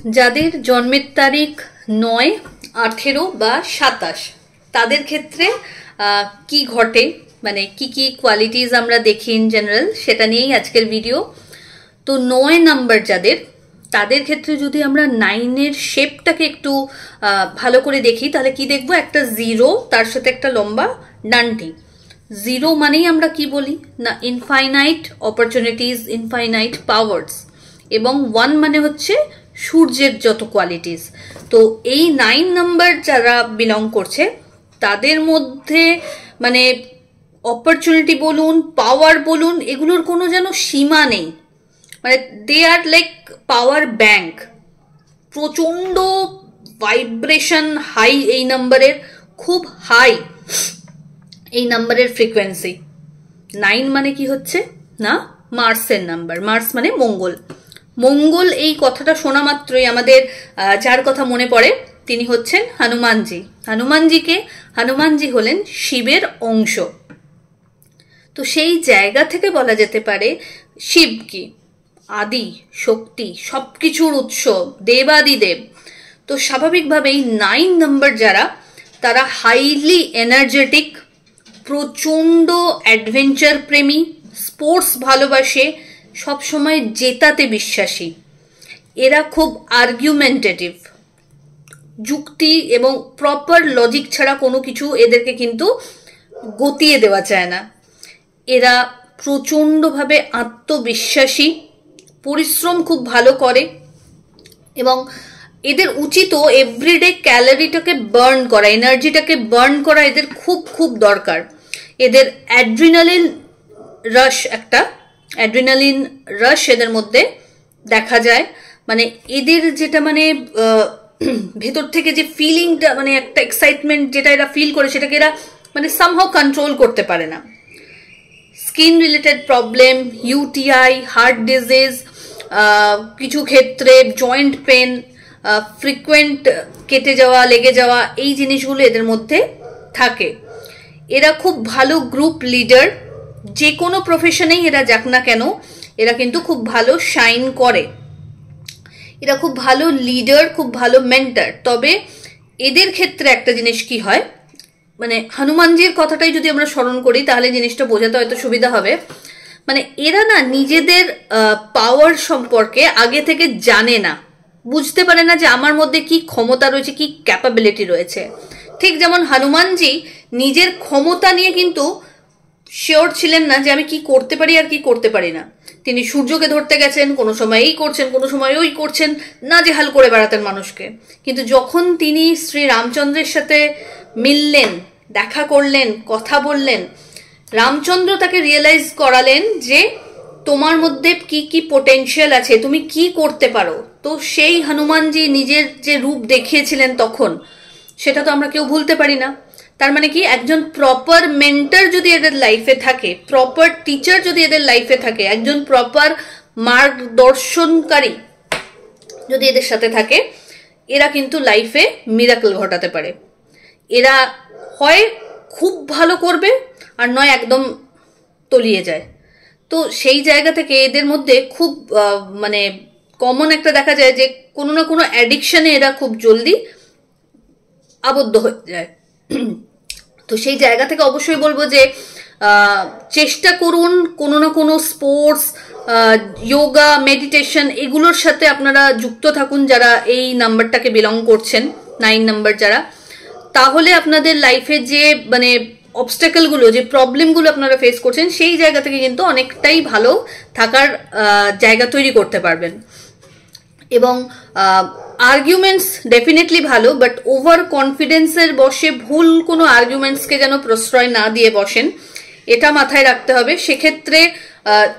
যাদের জন্মের তারিখ 9, 18 বা 27 তাদের ক্ষেত্রে কি ঘটে, মানে কি কি কোয়ালিটিজ আমরা দেখি ইন জেনারেল, সেটা নিয়েই আজকের ভিডিও। তো 9 নাম্বার যাদের, তাদের ক্ষেত্রে যদি আমরা 9-এর শেপটাকে একটু ভালো করে দেখি তাহলে কি দেখবো, একটা 0 তার সাথে একটা লম্বা ডানটি। 0 মানেই আমরা কি বলি না, ইনফাইনাইট অপরচুনিটিস, ইনফাইনাইট পাওয়ার্স, এবং 1 মানে হচ্ছে সূর্যের যত কোয়ালিটিস। তো এই 9 নাম্বার যারা বিলং করছে তাদের মধ্যে মানে অপরচুনিটি বলুন, পাওয়ার বলুন, এগুলোর কোনো যেন সীমা নেই। মানে দে আর লাইক পাওয়ার ব্যাংক, প্রচন্ড ভাইব্রেশন হাই এই নাম্বারের, খুব হাই এই নাম্বারের ফ্রিকোয়েন্সি। 9 মানে কি হচ্ছে না, মার্সের নাম্বার। মার্স মানে মঙ্গল। মঙ্গল এই কথাটা শোনা মাত্রই আমাদের যার কথা মনে পড়ে তিনি হচ্ছেন হনুমানজি। হনুমানজি হলেন শিবের অংশ। তো সেই জায়গা থেকে বলা যেতে পারে শিব কি আদি শক্তি, সবকিছুর উৎস, দেবাদিদেব। তো স্বাভাবিকভাবেই 9 নাম্বার যারা, তারা হাইলি এনার্জেটিক, প্রচন্ড অ্যাডভেঞ্চার প্রেমী, স্পোর্টস ভালোবাসে, সবসময় জেতাতে বিশ্বাসী। এরা খুব আর্গুমেন্টেটিভ, যুক্তি এবং প্রপার লজিক ছাড়া কোনো কিছু এদেরকে কিন্তু গতিয়ে দেওয়া যায় না। এরা প্রচণ্ডভাবে আত্মবিশ্বাসী, পরিশ্রম খুব ভালো করে, এবং এদের উচিত এভরিডে ক্যালোরিটাকে বার্ন করা, এনার্জিটাকে বার্ন করা এদের খুব খুব দরকার। এদের অ্যাড্রিনালিন রাশ এদের মধ্যে দেখা যায়। মানে এদের যেটা মানে ভেতর থেকে যে ফিলিংটা, মানে একটা এক্সাইটমেন্ট যেটা এরা ফিল করে, সেটাকে এরা মানে সামহাউ কন্ট্রোল করতে পারে না। Skin related problem, UTI, heart disease, কিছু ক্ষেত্রে জয়েন্ট পেন, ফ্রিকুয়েন্ট কেটে যাওয়া, লেগে যাওয়া, এই জিনিসগুলো এদের মধ্যে থাকে। এরা খুব ভালো গ্রুপ লিডার, যে কোনো প্রফেশনেই এরা যাক না কেন এরা কিন্তু খুব ভালো শাইন করে। এরা খুব ভালো লিডার, খুব ভালো মেন্টর। তবে এদের ক্ষেত্রে একটা জিনিস কি হয়, মানে হনুমানজির কথাটাই যদি আমরা স্মরণ করি তাহলে জিনিসটা বোঝাতে হয়তো সুবিধা হবে। মানে এরা না নিজেদের পাওয়ার সম্পর্কে আগে থেকে জানে না, বুঝতে পারে না যে আমার মধ্যে কি ক্ষমতা রয়েছে, কি ক্যাপাবিলিটি রয়েছে। ঠিক যেমন হনুমানজি নিজের ক্ষমতা নিয়ে কিন্তু শিওর ছিলেন না যে আমি কি করতে পারি আর কি করতে পারি না। তিনি সূর্যকে ধরতে গেছেন, কোনো সময় এই করছেন, কোনো সময় ওই করছেন, নাজেহাল করে বেড়াতেন মানুষকে। কিন্তু যখন তিনি শ্রী রামচন্দ্রের সাথে মিললেন, দেখা করলেন, কথা বললেন, রামচন্দ্র তাকে রিয়েলাইজ করালেন যে তোমার মধ্যে কি কি পোটেনশিয়াল আছে, তুমি কি করতে পারো। তো সেই হনুমানজি নিজের যে রূপ দেখিয়েছিলেন তখন, সেটা তো আমরা কেউ ভুলতে পারি না। তার মানে কি, একজন প্রপার মেন্টর যদি এদের লাইফে থাকে, প্রপার টিচার যদি এদের লাইফে থাকে, একজন প্রপার মার্গদর্শনকারী যদি এদের সাথে থাকে, এরা কিন্তু লাইফে মিরাকল ঘটাতে পারে। এরা হয় খুব ভালো করবে আর নয় একদম তলিয়ে যায়। তো সেই জায়গা থেকে এদের মধ্যে খুব মানে কমন একটা দেখা যায় যে কোনো না কোনো অ্যাডিকশনে এরা খুব জলদি আবদ্ধ হয়ে যায়। তো সেই জায়গা থেকে অবশ্যই বলবো যে চেষ্টা করুন কোনো না কোনো স্পোর্টস, যোগা, মেডিটেশন, এগুলোর সাথে আপনারা যুক্ত থাকুন যারা এই নাম্বারটাকে বিলং করছেন, 9 নাম্বার যারা। তাহলে আপনাদের লাইফে যে মানে অবস্টাকেলগুলো, যে প্রবলেমগুলো আপনারা ফেস করছেন, সেই জায়গা থেকে কিন্তু অনেকটাই ভালো থাকার জায়গা তৈরি করতে পারবেন। এবং আর্গুমেন্টস ডেফিনেটলি ভালো, বাট ওভার কনফিডেন্সের বসে ভুল কোনো আর্গুমেন্টসকে যেন প্রশ্রয় না দিয়ে বসেন, এটা মাথায় রাখতে হবে। সেক্ষেত্রে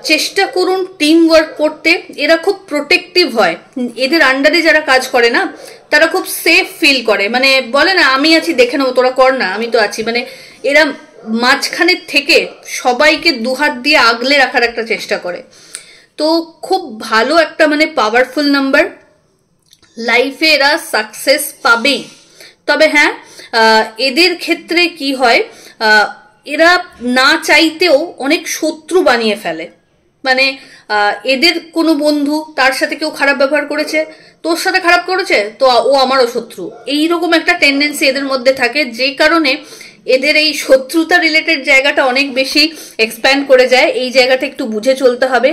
চেষ্টা করুন টিম ওয়ার্ক করতে। এরা খুব প্রোটেক্টিভ হয়, এদের আন্ডারে যারা কাজ করে না তারা খুব সেফ ফিল করে। মানে বলে না, আমি আছি, দেখে নেবো, তোরা কর না, আমি তো আছি। মানে এরা মাঝখানে থেকে সবাইকে দুহাত দিয়ে আগলে রাখার একটা চেষ্টা করে। তো খুব ভালো একটা মানে পাওয়ারফুল নাম্বার, লাইফে এরা সাকসেস পাবেই। তবে হ্যাঁ, এদের ক্ষেত্রে কি হয়, এরা না চাইতেও অনেক শত্রু বানিয়ে ফেলে। মানে এদের কোনো বন্ধু তার সাথে কেউ খারাপ ব্যবহার করেছে, তোর সাথে খারাপ করেছে তো ও আমারও শত্রু, এইরকম একটা টেন্ডেন্সি এদের মধ্যে থাকে, যে কারণে এদের এই শত্রুতা রিলেটেড জায়গাটা অনেক বেশি এক্সপ্যান্ড করে যায়। এই জায়গাটা একটু বুঝে চলতে হবে।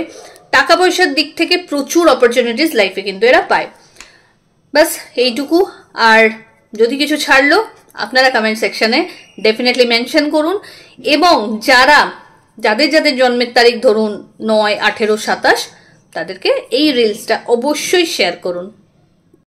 টাকা পয়সার দিক থেকে প্রচুর অপরচুনিটিস লাইফে কিন্তু এরা পায়। বাস এইটুকু। আর যদি কিছু ছাড়লো আপনারা কমেন্ট সেকশনে ডেফিনেটলি মেনশন করুন, এবং যাদের যাদের জন্মের তারিখ ধরুন 9, 18, 27 তাদেরকে এই রিলসটা অবশ্যই শেয়ার করুন।